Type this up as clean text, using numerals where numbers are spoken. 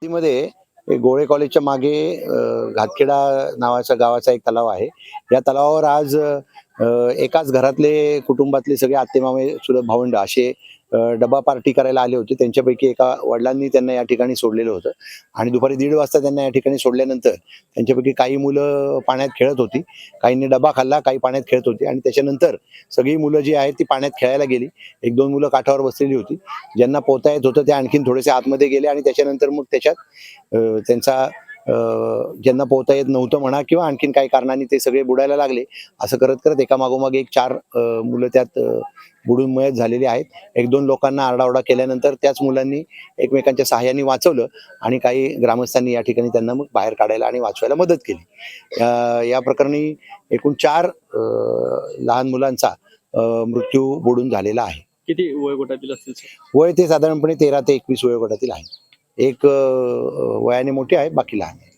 मध्ये गोळे कॉलेजच्या मागे घातखेडा नावाच्या गावाचा एक तलाव आहे. या तलावावर आज एकाच घरातले कुटुंबातले सगळे आत्ते-मामे, चुलत भावंड असे डब्बा पार्टी करायला आले होते. त्यांच्यापैकी एका वडिलांनी त्यांना या ठिकाणी सोडलेलं होतं आणि दुपारी 1:30 वाजता त्यांना या ठिकाणी सोडल्यानंतर त्यांच्यापैकी काही मुलं पाण्यात खेळत होती. काहींनी डबा खाल्ला, काही पाण्यात खेळत होती आणि त्याच्यानंतर सगळी मुलं जी आहेत ती पाण्यात खेळायला गेली. 1-2 मुलं काठावर बसलेली होती. ज्यांना पोहता येत होतं ते आणखीन थोडेसे आतमध्ये गेले आणि त्याच्यानंतर मग त्याच्यात त्यांचा ज्यांना पोहता येत नव्हतं म्हणा किंवा आणखीन काही कारणांनी ते सगळे बुडायला लागले. असं करत-करत एकामागोमाग एक 4 मुलं त्यात बुडून मयत झालेली आहेत. 1-2 लोकांना आरडाओरडा केल्यानंतर त्याच मुलांनी एकमेकांच्या सहाय्याने वाचवलं आणि काही ग्रामस्थांनी या ठिकाणी त्यांना मग बाहेर काढायला आणि वाचवायला मदत केली. या प्रकरणी एकूण 4 लहान मुलांचा मृत्यू बुडून झालेला आहे. किती वयोगटातील असतील सर? वय ते साधारणपणे 13 ते 21 वयोगटातील आहे. एक वयाने मोठे आहे, बाकी लहान आहे.